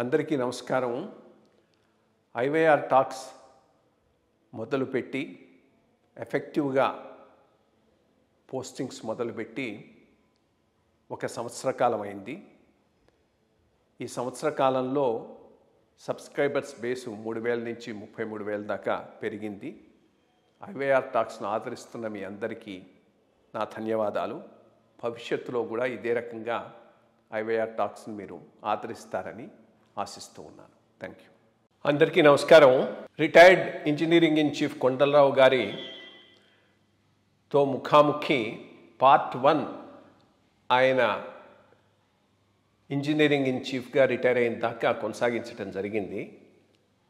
అందరికీ నమస్కారం. IYR talks మొదలుపెట్టి ఎఫెక్టివ్గా పోస్టింగ్స్ మొదలుపెట్టి ఒక సంవత్సర కాలం అయింది. ఈ సంవత్సర కాలంలో సబ్స్క్రైబర్స్ బేసు 3,000 నుంచి 33,000 దాకా పెరిగింది. ఐవైఆర్ టాక్స్ను ఆదరిస్తున్న మీ అందరికీ నా ధన్యవాదాలు. భవిష్యత్తులో కూడా ఇదే రకంగా ఐవైఆర్ టాక్స్ని మీరు ఆదరిస్తారని ఆశిస్తూ ఉన్నాను. Thank you. అందరికీ నమస్కారం. Retired engineering in chief Kondalarao గారితో ముఖాముఖి పార్ట్ 1 ఆయన ఇంజనీరింగ్ ఇన్ చీఫ్గా రిటైర్ అయిన దాకా కొనసాగించడం జరిగింది.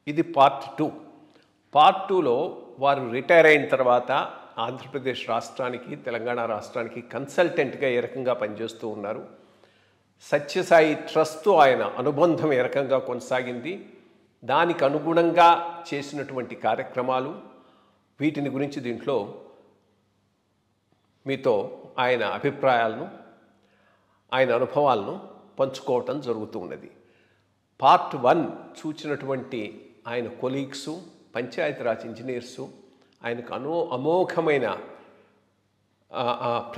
ఇది పార్ట్ 2. పార్ట్ 2లో వారు రిటైర్ అయిన తర్వాత ఆంధ్రప్రదేశ్ రాష్ట్రానికి, తెలంగాణ రాష్ట్రానికి కన్సల్టెంట్గా ఏ రకంగా పనిచేస్తూ ఉన్నారు, సత్యసాయి ట్రస్ట్తో ఆయన అనుబంధం ఏ రకంగా కొనసాగింది, దానికి అనుగుణంగా చేసినటువంటి కార్యక్రమాలు, వీటిని గురించి దీంట్లో మీతో ఆయన అభిప్రాయాలను, ఆయన అనుభవాలను పంచుకోవటం జరుగుతూ ఉన్నది. పార్ట్ 1 చూచినటువంటి ఆయన కొలీగ్సు, పంచాయతీరాజ్ ఇంజనీర్సు ఆయనకు అమోఘమైన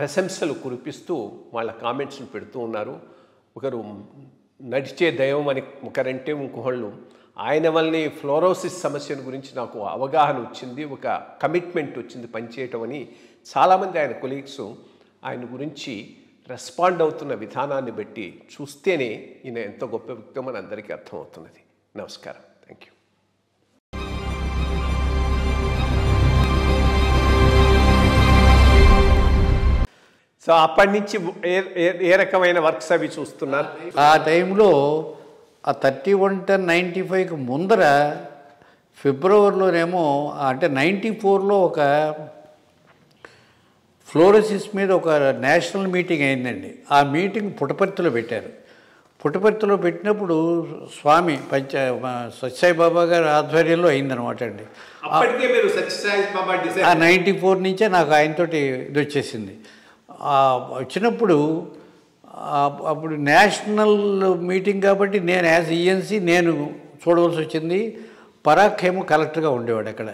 ప్రశంసలు కురిపిస్తూ వాళ్ళ కామెంట్స్ని పెడుతూ ఉన్నారు. ఒకరు నడిచే దైవం అని ఒకరంటే ఇంకొకళ్ళు ఆయన వల్లనే ఫ్లోరోసిస్ సమస్యను గురించి నాకు అవగాహన వచ్చింది, ఒక కమిట్మెంట్ వచ్చింది పనిచేయటం అని చాలామంది ఆయన కొలీగ్స్ ఆయన గురించి రెస్పాండ్ అవుతున్న విధానాన్ని బట్టి చూస్తేనే ఈయన ఎంత గొప్ప వ్యక్తి అని అందరికీ అర్థమవుతున్నది. నమస్కారం. Thank you. సో అప్పటి నుంచి ఏ రకమైన వర్క్స్ అవి చూస్తున్నారు? ఆ టైంలో ఆ 31/10/95కి ముందర ఫిబ్రవరిలోనేమో అంటే 94లో ఒక ఫ్లోరోసిస్ మీద ఒక నేషనల్ మీటింగ్ అయిందండి. ఆ మీటింగ్ పుట్టపర్తిలో పెట్టారు. పుట్టపర్తిలో పెట్టినప్పుడు స్వామి సత్యసాయి బాబా గారి ఆధ్వర్యంలో అయిందనమాట అండి. ఆ 94 నుంచే నాకు ఆయనతోటి ఇది వచ్చేసింది. వచ్చినప్పుడు అప్పుడు నేషనల్ మీటింగ్ కాబట్టి నేను యాజ్ ఈఎన్సీ నేను చూడవలసి వచ్చింది. పరాక్ ఏమో కలెక్టర్గా ఉండేవాడు అక్కడ.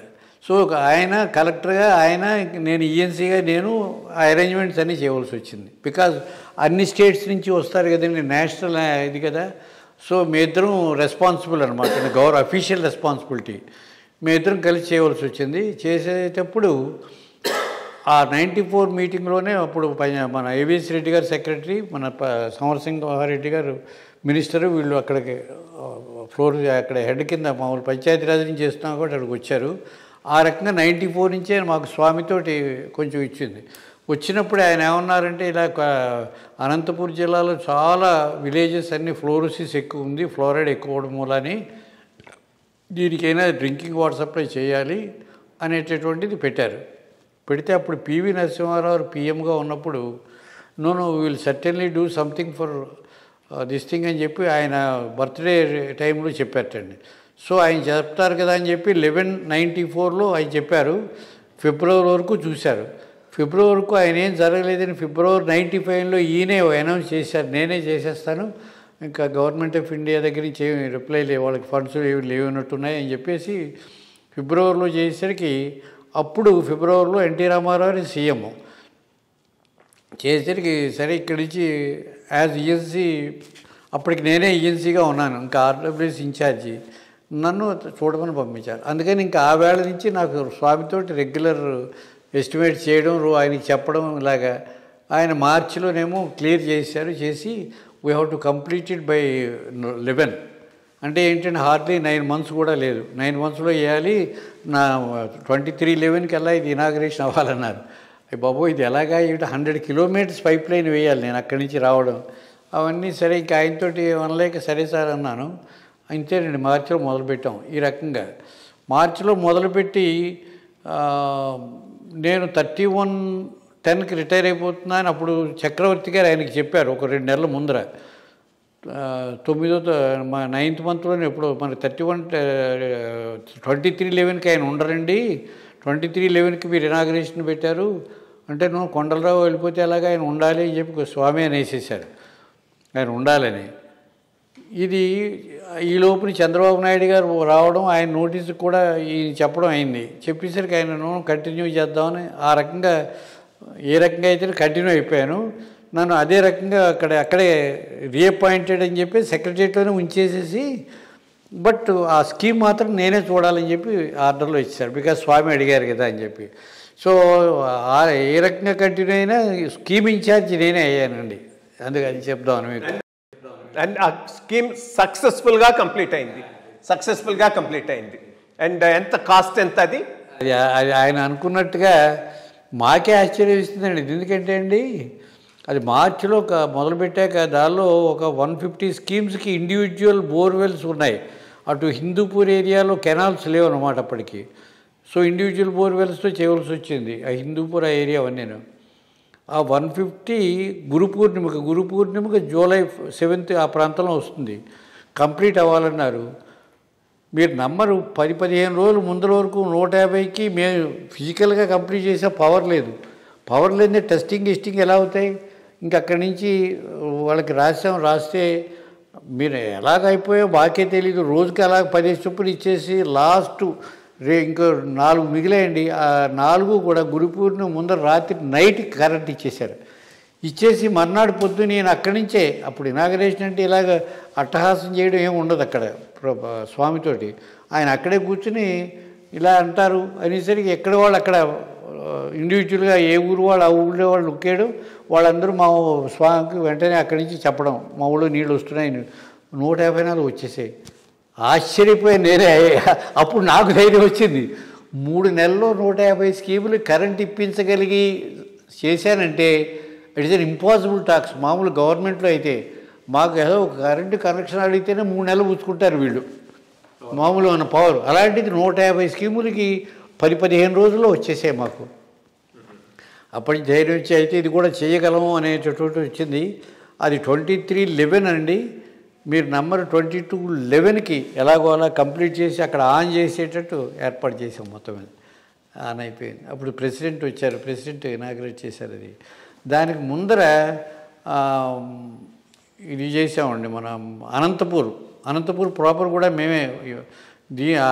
సో ఆయన కలెక్టర్గా, ఆయన నేను ఈఎన్సీగా నేను ఆ అరేంజ్మెంట్స్ అన్నీ చేయవలసి వచ్చింది. బికాజ్ అన్ని స్టేట్స్ నుంచి వస్తారు కదండి, నేషనల్ ఇది కదా. సో మీ ఇద్దరం రెస్పాన్సిబుల్ అనమాట, అఫీషియల్ రెస్పాన్సిబిలిటీ. మీ ఇద్దరం కలిసి చేయవలసి వచ్చింది. చేసేటప్పుడు ఆ 94 మీటింగ్లోనే అప్పుడు మన ఏవిఎస్ రెడ్డి గారు సెక్రటరీ, మన సమరసింహారెడ్డి గారు మినిస్టరు, వీళ్ళు అక్కడికి ఫ్లోర్ అక్కడ హెడ్ కింద మామూలు పంచాయతీరాజ్ నుంచి చేస్తున్నాం కూడా అక్కడికి వచ్చారు. ఆ రకంగా 94 నుంచే మాకు స్వామితోటి కొంచెం ఇచ్చింది. వచ్చినప్పుడు ఆయన ఏమన్నారంటే, ఇలా అనంతపూర్ జిల్లాలో చాలా విలేజెస్ అన్నీ ఫ్లోరోసిస్ ఎక్కువ ఉంది, ఫ్లోరైడ్ ఎక్కువ అవడం మూలని దీనికైనా డ్రింకింగ్ వాటర్ సప్లై చేయాలి అనేటటువంటిది పెట్టారు. పెడితే అప్పుడు పివి నరసింహారావు పిఎంగా ఉన్నప్పుడు no will certainly do something for this thing అని చెప్పి ఆయన బర్త్డే టైంలో చెప్పారటండి. సో ఆయన చెప్తారు కదా అని చెప్పి 11/94లో ఆయన చెప్పారు. ఫిబ్రవరి వరకు చూశారు. ఫిబ్రవరి వరకు ఆయన ఏం జరగలేదని ఫిబ్రవరి 95లో ఈయనే అనౌన్స్ చేశారు, నేనే చేసేస్తాను, ఇంకా గవర్నమెంట్ ఆఫ్ ఇండియా దగ్గర నుంచి ఏమి రిప్లై లేవు, వాళ్ళకి ఫండ్స్ ఏమి లేవున్నట్టున్నాయి అని చెప్పేసి ఫిబ్రవరిలో చేసేసరికి, అప్పుడు ఫిబ్రవరిలో ఎన్టీ రామారావు సీఎం చేసేసరికి సరే ఇక్కడి నుంచి యాజ్ ఈఎన్సీ, అప్పటికి నేనే ఈఎన్సీగా ఉన్నాను, ఇంకా ఆర్డబ్ల్యూఎస్ ఇన్ఛార్జి, నన్ను చూడమని పంపించారు. అందుకని ఇంకా ఆ వేళ నుంచి నాకు స్వామితోటి రెగ్యులర్ ఎస్టిమేట్ చేయడం, ఆయనకి చెప్పడం ఇలాగా. ఆయన మార్చిలోనేమో క్లియర్ చేశారు. చేసి we have to complete it by 11. అంటే ఏంటంటే హార్డ్లీ 9 months కూడా లేదు, 9 monthsలో వేయాలి. నా 23/11కి అలా ఇది ఇనాగ్రేషన్ అవ్వాలన్నారు. బాబు ఇది ఎలాగా, ఇటు 100 kilometers పైప్ లైన్ వేయాలి నేను అక్కడి నుంచి రావడం, అవన్నీ. సరే ఇంకా ఆయనతోటి అనలేక సరే సార్ అన్నాను. అంతేనండి, మార్చిలో మొదలుపెట్టాం. ఈ రకంగా మార్చిలో మొదలుపెట్టి నేను 31/10కి రిటైర్ అయిపోతున్నాను. అప్పుడు చక్రవర్తి గారు ఆయనకి చెప్పారు ఒక 2 నెలల ముందర, 9th monthలోనే ఎప్పుడు మన 23/11కి ఆయన ఉండరండి, 23/11కి మీరు ఇనాగ్రేషన్ పెట్టారు అంటే నువ్వు కొండలరావు వెళ్ళిపోతే అలాగా ఆయన ఉండాలి అని చెప్పి స్వామి అని వేసేసారు. ఆయన ఉండాలని. ఇది ఈ లోపుని చంద్రబాబు నాయుడు గారు రావడం, ఆయన నోటీసు కూడా ఈ చెప్పడం అయింది. చెప్పేసరికి ఆయన కంటిన్యూ చేద్దామని ఆ రకంగా ఏ రకంగా అయితే కంటిన్యూ అయిపోయాను. నన్ను అదే రకంగా అక్కడే రీఅపాయింటెడ్ అని చెప్పి సెక్రటరియట్లోనే ఉంచేసేసి, బట్ ఆ స్కీమ్ మాత్రం నేనే చూడాలని చెప్పి ఆర్డర్లో ఇచ్చారు. బికాజ్ స్వామి అడిగారు కదా అని చెప్పి. సో ఏ రకంగా కంటిన్యూ అయినా స్కీమ్ ఇన్ఛార్జ్ నేనే అయ్యానండి. అందుకని చెప్దామని మీకు. అండ్ ఆ స్కీమ్ సక్సెస్ఫుల్గా కంప్లీట్ అయింది. అండ్ ఎంత కాస్ట్ ఎంత అది ఆయన అనుకున్నట్టుగా మాకే ఆశ్చర్యం ఇస్తుందండి. ఎందుకంటే అండి అది మార్చిలో మొదలుపెట్టాక దానిలో ఒక 150 స్కీమ్స్కి ఇండివిజువల్ బోర్వెల్స్ ఉన్నాయి. అటు హిందూపూర్ ఏరియాలో కెనాల్స్ లేవు అన్నమాట అప్పటికి. సో ఇండివిజువల్ బోర్వెల్స్తో చేయవలసి వచ్చింది ఆ హిందూపూర్ ఆ ఏరియా నేను. ఆ 150 గురు పూర్ణిమకు జూలై 7th ఆ ప్రాంతంలో వస్తుంది. కంప్లీట్ అవ్వాలన్నారు. మీరు నమ్మరు, 10-15 రోజులు ముందర వరకు 150కి మేము ఫిజికల్గా కంప్లీట్ చేసే పవర్ లేదే టెస్టింగ్ ఎలా అవుతాయి? ఇంకా అక్కడి నుంచి వాళ్ళకి రాస్తే మీరు ఎలాగైపోయో మాకే తెలీదు. రోజుకి అలాగ 10 చొప్పులు ఇచ్చేసి లాస్ట్ ఇంకో 4 మిగిలేయండి. ఆ 4 కూడా గురు పూర్ణిమ ముందర రాత్రి నైట్ కరెంట్ ఇచ్చేసి మర్నాడు పొద్దు నేను అక్కడి నుంచే, అప్పుడు ఇనాగరేషన్ అంటే ఇలాగ అట్టహాసం చేయడం ఏమి ఉండదు అక్కడ స్వామితోటి. ఆయన అక్కడే కూర్చుని ఇలా అంటారు అనేసరికి ఎక్కడ వాళ్ళు అక్కడ ఇండివిజువల్గా ఏ ఊరు వాళ్ళు ఆ ఊళ్ళో వాళ్ళు నొక్కేయడం, వాళ్ళందరూ మా స్వామికి వెంటనే అక్కడి నుంచి చెప్పడం, మా ఊళ్ళో నీళ్ళు వస్తున్నాయి. 154 వచ్చేసాయి. ఆశ్చర్యపోయి నేనే. అప్పుడు నాకు ధైర్యం వచ్చింది. 3 నెలల్లో 150 స్కీములు కరెంట్ ఇప్పించగలిగి చేశానంటే ఇట్స్ అన్ ఇంపాసిబుల్ టాస్క్. మామూలు గవర్నమెంట్లో అయితే మాకు ఏదో ఒక కరెంటు కనెక్షన్ అడిగితేనే 3 నెలలు పుచ్చుకుంటారు వీళ్ళు, మామూలు ఉన్న పవర్. అలాంటిది 150 స్కీములకి 10-15 రోజుల్లో వచ్చేసాయి మాకు. అప్పటి ధైర్యం వచ్చి అయితే ఇది కూడా చేయగలము అనేటటువంటి వచ్చింది. అది 23/11 అండి. మీరు నంబర్ 22/11కి ఎలాగో అలా కంప్లీట్ చేసి అక్కడ ఆన్ చేసేటట్టు ఏర్పాటు చేసాం. మొత్తం ఆన్ అయిపోయింది. అప్పుడు ప్రెసిడెంట్ వచ్చారు, ప్రెసిడెంట్ ఇనాగ్రేట్ చేశారు. అది దానికి ముందర ఇది చేసామండి. మనం అనంతపూర్ ప్రాపర్ కూడా మేమే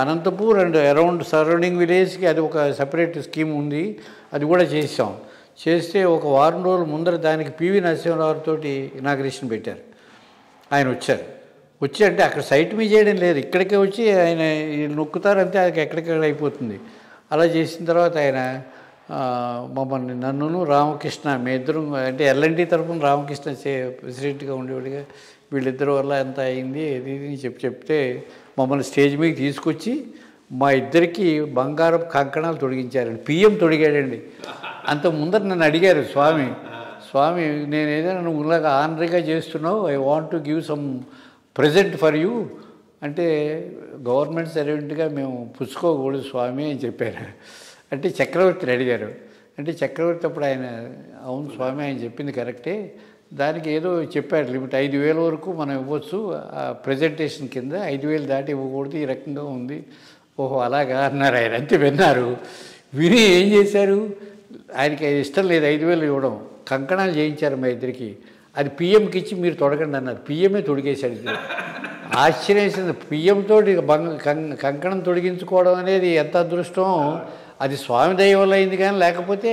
అనంతపూర్ అండ్ అరౌండ్ సరౌండింగ్ విలేజ్కి అది ఒక సపరేట్ స్కీమ్ ఉంది. అది కూడా చేస్తే ఒక వారం రోజుల ముందర దానికి పివి నరసింహారావుతో ఇనాగ్రేషన్ పెట్టారు. ఆయన వచ్చి అంటే అక్కడ సైట్ మీద చేయడం లేదు, ఇక్కడికే వచ్చి ఆయన నొక్కుతారు అంతే, అది ఎక్కడికక్కడ అయిపోతుంది. అలా చేసిన తర్వాత ఆయన మమ్మల్ని నన్నును రామకృష్ణ మీ ఇద్దరు అంటే ఎల్ఎన్టీ తరఫున రామకృష్ణ ప్రెసిడెంట్గా ఉండేవాడిగా వీళ్ళిద్దరి వల్ల ఎంత అయింది ఇది చెప్తే మమ్మల్ని స్టేజ్ మీద తీసుకొచ్చి మా ఇద్దరికి బంగారపు కంకణాలు తొడిగించారండి. పిఎం తొడిగాడండి. అంత ముందర నన్ను అడిగారు స్వామి నేను ఏదైనా నువ్వు ఇలాగా ఆనరీగా చేస్తున్నావు, I want to give some present for you అంటే గవర్నమెంట్ సర్వెంట్గా మేము పుచ్చుకోకూడదు స్వామి అని చెప్పారు. అంటే చక్రవర్తిని అడిగారు. అంటే చక్రవర్తి అప్పుడు ఆయన అవును స్వామి ఆయన చెప్పింది కరెక్టే, దానికి ఏదో చెప్పారు లిమిట్ 5,000 వరకు మనం ఇవ్వచ్చు ఆ ప్రజెంటేషన్ కింద, 5,000 దాటి ఇవ్వకూడదు, ఈ రకంగా ఉంది. ఓహో అలాగా అన్నారు ఆయన. అంతే విన్నారు. విని ఏం చేశారు, ఆయనకి ఇష్టం లేదు 5,000 ఇవ్వడం, కంకణాలు చేయించారు మా ఇద్దరికి. అది పిఎంకి ఇచ్చి మీరు తొడగండి అన్నారు. పిఎంఏ తొడిగేశాడు. ఆశ్చర్యం వేసింది. పిఎంతో కంకణం తొడిగించుకోవడం అనేది ఎంత అదృష్టం. అది స్వామి దయ వల్ల అయింది, కానీ లేకపోతే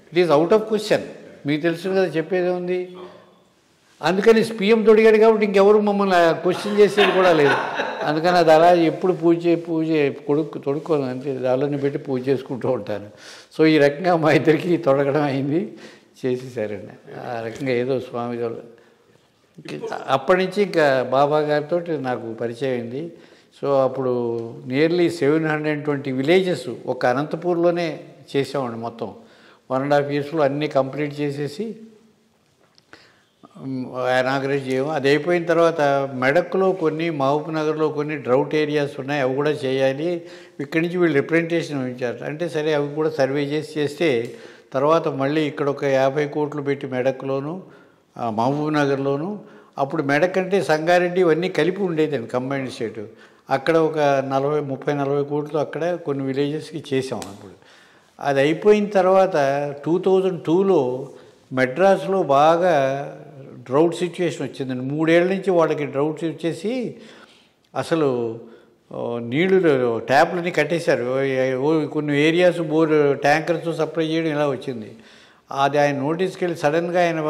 it is out of question. మీకు తెలుసు కదా చెప్పేది ఉంది. అందుకని పిఎం తొడిగాడు కాబట్టి ఇంకెవరు మమ్మల్ని క్వశ్చన్ చేసేది కూడా లేదు. అందుకని అది అలా ఎప్పుడు పూజ తొడుక్కోను అంతే, దానిలోనే పెట్టి పూజ చేసుకుంటూ ఉంటాను. సో ఈ రకంగా మా ఇద్దరికి తొడగడం అయింది, చేసేసారండి. ఆ రకంగా ఏదో స్వామి అప్పటి నుంచి ఇంకా బాబా గారితో నాకు పరిచయం అయింది. సో అప్పుడు నియర్లీ 720 విలేజెస్ ఒక అనంతపూర్లోనే చేసామండి. మొత్తం 1.5 yearsలో అన్నీ కంప్లీట్ చేసేసి ఇనాగ్రేట్ చేయము. అది అయిపోయిన తర్వాత మెడక్లో కొన్ని, మహబూబ్ నగర్లో కొన్ని డ్రౌట్ ఏరియాస్ ఉన్నాయి, అవి కూడా చేయాలి. ఇక్కడి నుంచి వీళ్ళు రిప్రజెంటేషన్ ఇచ్చారు. అంటే సరే అవి కూడా సర్వే చేస్తే తర్వాత మళ్ళీ ఇక్కడ ఒక 50 కోట్లు పెట్టి మెడక్లోను మహబూబ్ నగర్లోను, అప్పుడు మెడక్ అంటే సంగారెడ్డి ఇవన్నీ కలిపి ఉండేదండి కంబైన్డ్ స్టేట్. అక్కడ ఒక 30-40 కోట్లు అక్కడ కొన్ని విలేజెస్కి చేసాం. అప్పుడు అది అయిపోయిన తర్వాత 2002లో మెడ్రాస్లో బాగా డ్రౌట్ సిచ్యువేషన్ వచ్చిందండి. 3 ఏళ్ళ నుంచి వాళ్ళకి డ్రౌట్ వచ్చేసి అసలు నీళ్లు ట్యాప్లన్నీ కట్టేశారు. కొన్ని ఏరియాస్ ట్యాంకర్స్ సప్లై చేయడం ఇలా వచ్చింది. అది ఆయన నోటీస్కి వెళ్ళి సడన్గా ఆయన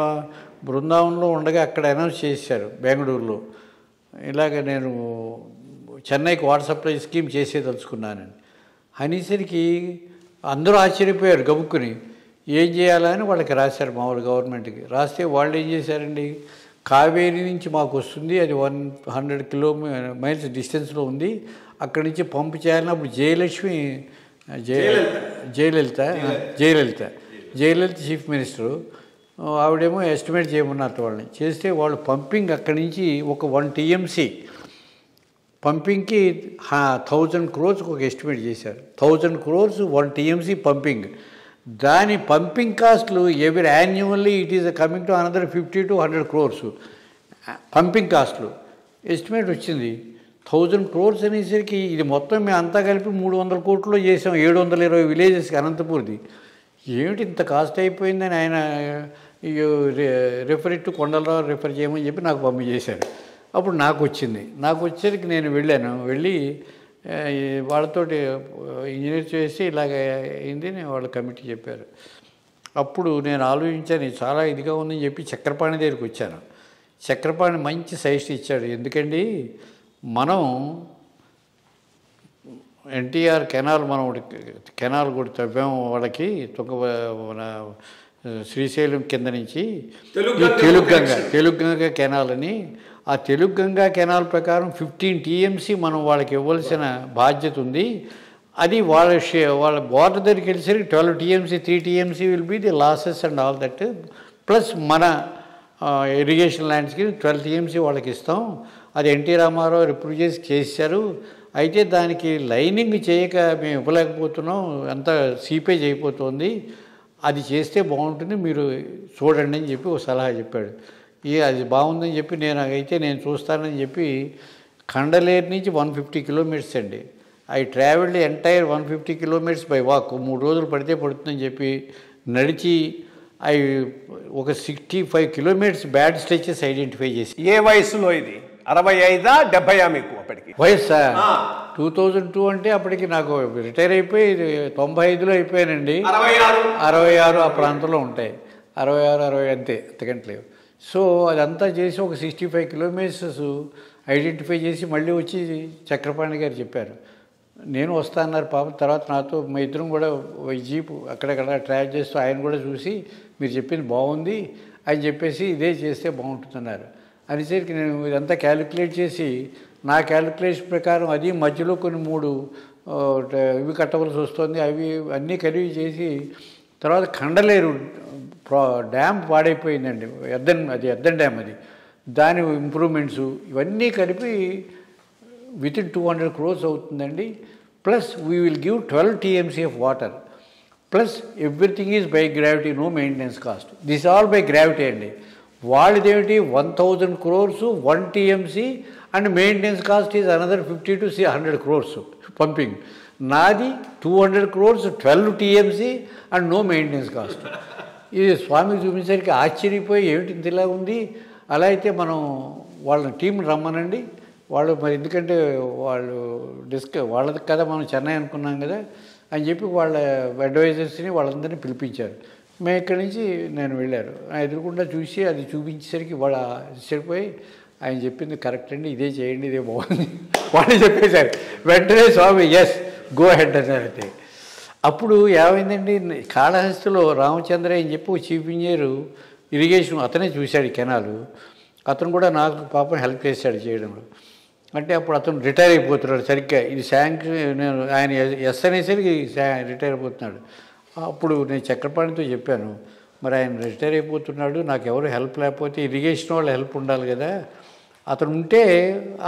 బృందావనంలో ఉండగా అక్కడ అనౌన్స్ చేశారు బెంగళూరులో, ఇలాగ నేను చెన్నైకి వాటర్ సప్లై స్కీమ్ చేసేదలుచుకున్నానని అనేసరికి అందరూ ఆశ్చర్యపోయారు. గబుక్కుని ఏం చేయాలని వాళ్ళకి రాశారు, మామూలు గవర్నమెంట్కి రాస్తే వాళ్ళు ఏం చేశారండి, కావేరీ నుంచి మాకు వస్తుంది, అది 100 మైల్స్ డిస్టెన్స్లో ఉంది, అక్కడి నుంచి పంపు చేయాలని అప్పుడు జయలలిత చీఫ్ మినిస్టరు, ఆవిడేమో ఎస్టిమేట్ చేయమన్నారు వాళ్ళని. చేస్తే వాళ్ళు పంపింగ్ అక్కడి నుంచి ఒక 1 TMC పంపింగ్కి 1000 crores ఒక ఎస్టిమేట్ చేశారు. 1000 crores 1 TMC పంపింగ్. దాని పంపింగ్ కాస్ట్లు ఎవరి annually it is coming to another 50 to 100 crores pumping కాస్ట్లు ఎస్టిమేట్ వచ్చింది. 1000 crores అనేసరికి ఇది మొత్తం మేము అంతా కలిపి 300 కోట్లలో చేసాం, 720 విలేజెస్కి అనంతపూర్ది. ఏమిటి ఇంత కాస్ట్ అయిపోయిందని ఆయన రిఫర్ టు కొండలరావు రిఫర్ చేయమని చెప్పి నాకు పంపించేశారు. అప్పుడు నాకు వచ్చేసరికి నేను వెళ్ళి వాళ్ళతోటి ఇంజనీర్ చేసి ఇలాగ అయింది వాళ్ళు కమిటీ చెప్పారు. అప్పుడు నేను ఆలోచించాను, చాలా ఇదిగా ఉందని చెప్పి చక్రపాణి దగ్గరికి వచ్చాను. చక్రపాణి మంచి సజెషన్ ఇచ్చాడు. ఎందుకండి మనం ఎన్టీఆర్ కెనాల్ కెనాల్ కూడా తవ్వాము వాళ్ళకి మన శ్రీశైలం కింద నుంచి తెలుగుగంగ కెనాల్ అని. ఆ తెలుగుగంగా కెనాల్ ప్రకారం 15 TMC మనం వాళ్ళకి ఇవ్వాల్సిన బాధ్యత ఉంది. అది వాళ్ళ బోర్డర్ దగ్గరికి వెళ్ళేసరికి 12 TMC 3 TMC will be the losses and all that, plus మన ఇరిగేషన్ ల్యాండ్స్కి 12 TMC వాళ్ళకి ఇస్తాం. అది ఎన్టీ రామారావు రిప్రూవ్ చేశారు. అయితే దానికి లైనింగ్ చేయక మేము ఇవ్వలేకపోతున్నాం, అంతా సీపేజ్ అయిపోతుంది, అది చేస్తే బాగుంటుంది, మీరు చూడండి అని చెప్పి ఒక సలహా చెప్పాడు. అది బాగుందని చెప్పి నేను చూస్తానని చెప్పి కండలేరు నుంచి 150 kilometers అండి. I travelled entire 150 kilometers by walk. 3 రోజులు పడితే పడుతుందని చెప్పి నడిచి ఒక 65 kilometers బ్యాడ్ స్ట్రెచెస్ ఐడెంటిఫై చేసి. ఏ వయసులో ఇది? 65 70 మీకు అప్పటికి వయస్సా? 2002 అంటే అప్పటికి నాకు రిటైర్ అయిపోయి 95లో అయిపోయానండి. 66 ఆ ప్రాంతంలో ఉంటాయి, 66 అంతే, అంతకంటే లేవు. సో అదంతా చేసి ఒక 65 kilometers ఐడెంటిఫై చేసి మళ్ళీ వచ్చి చక్రపాణి గారు చెప్పారు, నేను వస్తా అన్నారు పాపం. తర్వాత నాతో మా ఇద్దరం కూడా జీపు అక్కడక్కడ ట్రాక్ చేస్తూ ఆయన కూడా చూసి మీరు చెప్పింది బాగుంది అని చెప్పేసి ఇదే చేస్తే బాగుంటుందన్నారు. అనేసరికి నేను ఇదంతా క్యాలిక్యులేట్ చేసి నా క్యాలిక్యులేషన్ ప్రకారం అది మధ్యలో కొన్ని 3 ఇవి కట్టవలసి వస్తుంది, అవి అన్నీ కలిపి చేసి తర్వాత కండలేరు డ్యామ్ పాడైపోయిందండి, ఎద్దన్ డ్యామ్, అది దాని ఇంప్రూవ్మెంట్స్ ఇవన్నీ కలిపి వితిన్ 200 crores అవుతుందండి. Plus we will give 12 TMC of water, plus everything is by gravity, no maintenance cost, this all by gravity అండి. వాళ్ళదేమిటి 1000 crores 1 TMC and maintenance cost is another 50 to 100 crores pumping. నాది 200 crores 12 TMC and no maintenance cost. ఇది స్వామికి చూపించడానికి ఆశ్చర్యపోయి ఏమిటి ఇంతలా ఉంది, అలా అయితే మనం వాళ్ళ టీం రమ్మనండి, వాళ్ళు మరి ఎందుకంటే వాళ్ళది కదా మనం చెన్నై అనుకున్నాం కదా అని చెప్పి వాళ్ళ అడ్వైజర్స్ని వాళ్ళందరినీ పిలిపించారు. మేము ఇక్కడి నుంచి నేను వెళ్ళారు, ఎదురుకుండా చూసి అది చూపించేసరికి వాళ్ళు ఆశ్చర్యపోయి ఆయన చెప్పింది కరెక్ట్ అండి, ఇదే చేయండి, ఇదే బాగుంది వాళ్ళు చెప్పేశారు. వెంటనే స్వామి ఎస్ గో హెడ్ అన్నారంటే. అప్పుడు ఏమైందండి, కాళహస్తిలో రామచంద్ర అని చెప్పి చీఫ్ ఇంజనీరు ఇరిగేషన్ అతనే చూశాడు కెనాలు, అతను కూడా నాకు పాపం హెల్ప్ చేశాడు చేయడంలో. అంటే అప్పుడు అతను రిటైర్ అయిపోతున్నాడు సరిగ్గా, ఇది నేను ఆయన ఎస్ అనేసరికి రిటైర్ అయిపోతున్నాడు. అప్పుడు నేను చక్రపాణితో చెప్పాను, మరి ఆయన రిటైర్ అయిపోతున్నాడు, నాకు ఎవరు హెల్ప్ లేకపోతే ఇరిగేషన్ వాళ్ళు హెల్ప్ ఉండాలి కదా, అతను ఉంటే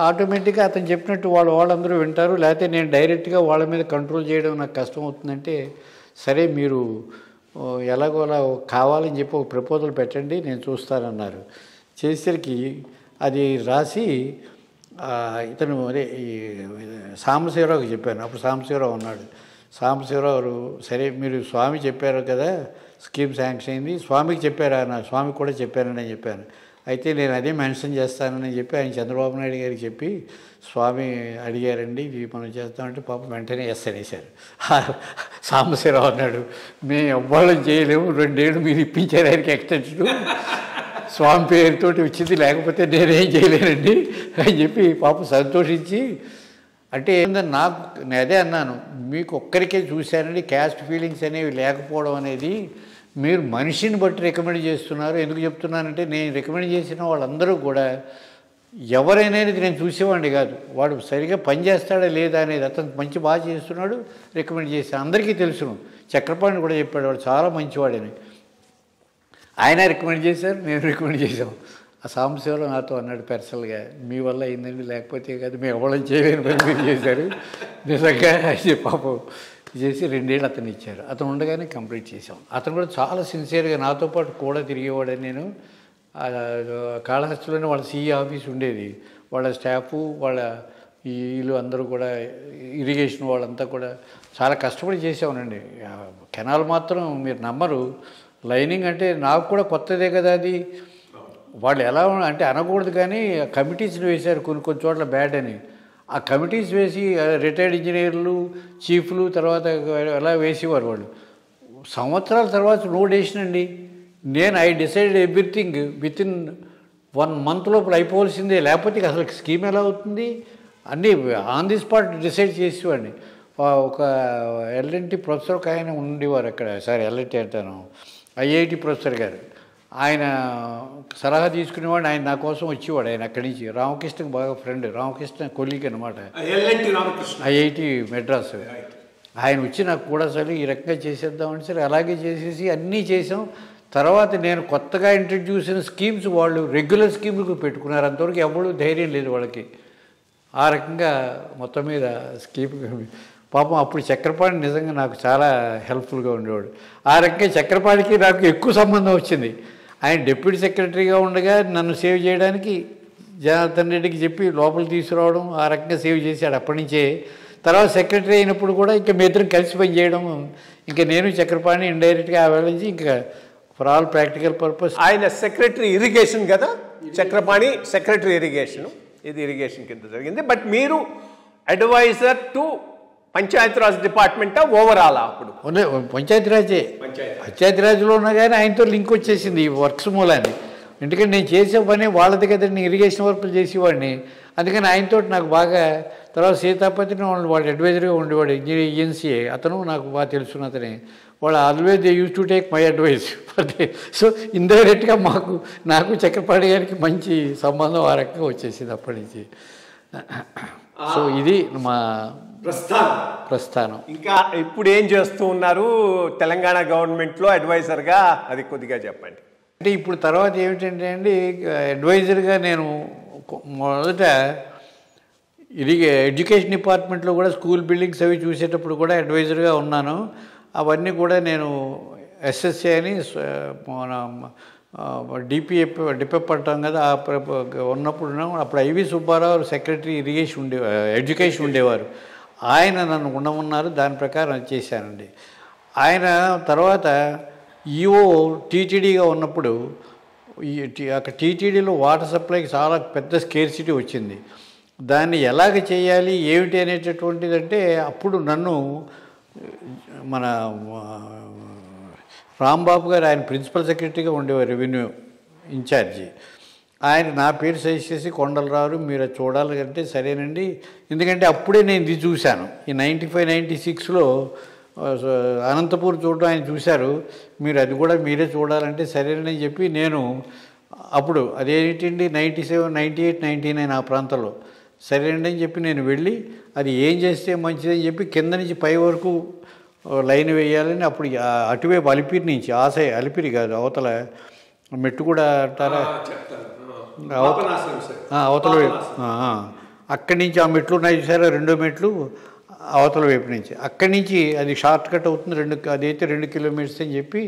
ఆటోమేటిక్గా అతను చెప్పినట్టు వాళ్ళందరూ వింటారు, లేకపోతే నేను డైరెక్ట్గా వాళ్ళ మీద కంట్రోల్ చేయడం నాకు కష్టం అవుతుందంటే, సరే మీరు ఎలాగోలా కావాలని చెప్పి ఒక ప్రపోజల్ పెట్టండి నేను చూస్తానన్నారు. చేసేసరికి అది రాసి ఇతను ఈ సాంబశివరావుకి చెప్పాను. అప్పుడు సాంబశివరావు ఉన్నాడు. సాంబశివరావు సరే మీరు స్వామి చెప్పారు కదా స్కీమ్ శాంక్షన్ అయింది, స్వామికి చెప్పారా, నా స్వామికి కూడా చెప్పానని చెప్పాను. అయితే నేను అదే మెన్షన్ చేస్తానని చెప్పి ఆయన చంద్రబాబు నాయుడు గారికి చెప్పి స్వామి అడిగారండి ఇది మనం చేస్తామంటే పాపం వెంటనే ఎస్ అనేశారు. సాంబశివరావు అన్నాడు మేము ఎవ్వరం చేయలేము, 2 ఏళ్ళు మీరు ఇప్పించారు ఆయనకి ఎక్స్టెన్షన్, స్వామి పేరుతోటి వచ్చింది, లేకపోతే నేనేం చేయలేనండి అని చెప్పి పాపం సంతోషించి. అంటే ఏంటంటే నేను అదే అన్నాను, మీకు ఒక్కరికే చూశానండి క్యాస్ట్ ఫీలింగ్స్ అనేవి లేకపోవడం అనేది. మీరు మనిషిని బట్టి రికమెండ్ చేస్తున్నారు. ఎందుకు చెప్తున్నానంటే నేను రికమెండ్ చేసిన వాళ్ళందరూ కూడా ఎవరైనా నేను చూసేవాడిని కాదు, వాడు సరిగా పనిచేస్తాడా లేదా అనేది. అతను బాగా చేస్తున్నాడు రికమెండ్ చేశాను, అందరికీ తెలుసును. చక్రపాణి కూడా చెప్పాడు వాడు చాలా మంచివాడని. ఆయన రికమెండ్ చేశారు, నేను రికమెండ్ చేశాం. ఆ సాంబశివరావు నాతో అన్నాడు పర్సనల్గా, మీ వల్ల అయిందండి, లేకపోతే కాదు మేము ఎవరం చేయలేని పని మీరు చేశారు నిజంగా అయితే. పాపం చేసి 2 ఏళ్ళు అతను ఇచ్చారు. అతను ఉండగానే కంప్లీట్ చేసాం. అతను కూడా చాలా సిన్సియర్గా నాతో పాటు కూడా తిరిగేవాడని. నేను కాళహస్తిలోనే వాళ్ళ సిఈ ఆఫీస్ ఉండేది, వాళ్ళ స్టాఫు వాళ్ళ వీళ్ళు అందరూ కూడా ఇరిగేషన్ వాళ్ళంతా కూడా చాలా కష్టపడి చేసామనండి. కెనాల్ మాత్రం మీరు నమ్మరు, లైనింగ్ అంటే నాకు కూడా కొత్తదే కదా అది. వాళ్ళు ఎలా అంటే అనకూడదు కానీ కమిటీస్ని వేశారు కొన్ని చోట్ల బ్యాడ్ అని. ఆ కమిటీస్ వేసి రిటైర్డ్ ఇంజనీర్లు చీఫ్లు తర్వాత ఎలా వేసేవారు వాళ్ళు. సంవత్సరాల తర్వాత నోట్ వేసినండి. నేను I decide everything within 1 month లోపల అయిపోవాల్సిందే, లేకపోతే అసలు స్కీమ్ ఎలా అవుతుంది అన్నీ ఆన్ ది స్పాట్ డిసైడ్ చేసేవాడిని. ఒక ఎల్ఎన్టీ ప్రొఫెసర్ ఒక ఆయన ఉండేవారు అక్కడ, సార్ ఎల్ఎన్టీ అంటాను, ఐఐటి ప్రొఫెసర్ గారు. ఆయన సలహా తీసుకునేవాడు, ఆయన నా కోసం వచ్చేవాడు. ఆయన అక్కడి నుంచి రామకృష్ణకి బాగా ఫ్రెండ్, రామకృష్ణ కొలీగ్ అనమాట, ఐఐటి మెడ్రాస్. ఆయన వచ్చి నాకు కూడా సరే ఈ రకంగా చేసేద్దామని సరే అలాగే చేసేసి అన్నీ చేసాం. తర్వాత నేను కొత్తగా ఇంట్రడ్యూస్ అయిన స్కీమ్స్ వాళ్ళు రెగ్యులర్ స్కీమ్లకు పెట్టుకున్నారు. అంతవరకు ఎవరు ధైర్యం లేదు వాళ్ళకి. ఆ రకంగా మొత్తం మీద స్కీమ్ పాపం అప్పుడు చక్రపాణి నిజంగా నాకు చాలా హెల్ప్ఫుల్గా ఉండేవాడు. ఆ రకంగా చక్రపాణికి నాకు ఎక్కువ సంబంధం వచ్చింది. ఆయన డిప్యూటీ సెక్రటరీగా ఉండగా నన్ను సేవ్ చేయడానికి జనార్దన్ రెడ్డికి చెప్పి లోపల తీసుకురావడం, ఆ రకంగా సేవ్ చేశాడు అప్పటి నుంచే. తర్వాత సెక్రటరీ అయినప్పుడు కూడా ఇంకా మీ ఇద్దరం కలిసి పని చేయడం, ఇంకా నేను చక్రపాణి ఇండైరెక్ట్గా ఆ వేళ నుంచి ఇంకా ఫర్ ఆల్ ప్రాక్టికల్ పర్పస్. ఆయన సెక్రటరీ ఇరిగేషన్ కదా, చక్రపాణి సెక్రటరీ ఇరిగేషన్, ఇది ఇరిగేషన్ కింద జరిగింది. బట్ మీరు అడ్వైజర్ టు పంచాయతీరాజ్ డిపార్ట్మెంటా ఓవరాల్? అప్పుడు పంచాయతీరాజే, పంచాయతీరాజ్లో ఉన్నా కానీ ఆయనతో లింక్ వచ్చేసింది ఈ వర్క్స్ మూలాన్ని. ఎందుకంటే నేను చేసే పని వాళ్ళది కదండి, ఇరిగేషన్ వర్క్లు చేసేవాడిని. అందుకని ఆయనతో నాకు బాగా. తర్వాత సీతాపతిని వాళ్ళు అడ్వైజర్గా ఉండేవాడు, ఇంజనీర్ ఈఎన్సీఏ, అతను నాకు బాగా తెలుసున్న అతనే. వాళ్ళు always they use to take my advice. So ఇండైరెక్ట్గా నాకు చక్రపాణి గారికి మంచి సంబంధం ఆ రకంగా వచ్చేసింది అప్పటి నుంచి. సో ఇది మా ప్రస్థానం. ఇంకా ఇప్పుడు ఏం చేస్తూ ఉన్నారు తెలంగాణ గవర్నమెంట్లో అడ్వైజర్గా, అది కొద్దిగా చెప్పండి. అంటే ఇప్పుడు తర్వాత ఏమిటంటే అండి, అడ్వైజర్గా నేను మొదట ఎడ్యుకేషన్ డిపార్ట్మెంట్లో కూడా స్కూల్ బిల్డింగ్స్ అవి చూసేటప్పుడు కూడా అడ్వైజర్గా ఉన్నాను. అవన్నీ కూడా నేను ఎస్ఎస్ఏ అని మన డిపెప్ అంటాం కదా, ఉన్నప్పుడు అప్పుడు IV Subbarao secretary irrigation education ఉండేవారు. ఆయన నన్ను ఉండమన్నారు, దాని ప్రకారం చేశానండి. ఆయన తర్వాత ఈఓ టీటీడీగా ఉన్నప్పుడు అక్కడ టీటీడీలో వాటర్ సప్లైకి చాలా పెద్ద స్కేర్సిటీ వచ్చింది. దాన్ని ఎలాగ చేయాలి ఏమిటి అనేటటువంటిదంటే అప్పుడు నన్ను మన రాంబాబు గారు, ఆయన ప్రిన్సిపల్ సెక్రటరీగా ఉండేవారు, రెవెన్యూ ఇన్ఛార్జి. ఆయన నా పేరు సజెస్ట్ చేసి కొండలరావు మీరు అది చూడాలి అంటే సరేనండి, ఎందుకంటే అప్పుడే నేను ఇది చూశాను. ఈ 95-96లో అనంతపూర్ చూడడం ఆయన చూశారు, మీరు అది కూడా మీరే చూడాలంటే సరేనని చెప్పి నేను అప్పుడు అదేంటండి 97, 98, 99 ఆ ప్రాంతంలో సరేనండి అని చెప్పి నేను వెళ్ళి అది ఏం చేస్తే మంచిదని చెప్పి కింద నుంచి పై వరకు లైన్ వేయాలని అప్పుడు అటువైపు అలిపిరి నుంచి అలిపిరి కాదు అవతల మెట్టు కూడా అంటారా, అవతల వైపు అక్కడి నుంచి ఆ మెట్లు ఉన్నాయి చూసారా, 2 మెట్లు అవతల వైపు నుంచి, అక్కడి నుంచి అది షార్ట్ కట్ అవుతుంది, అదైతే 2 కిలోమీటర్స్ అని చెప్పి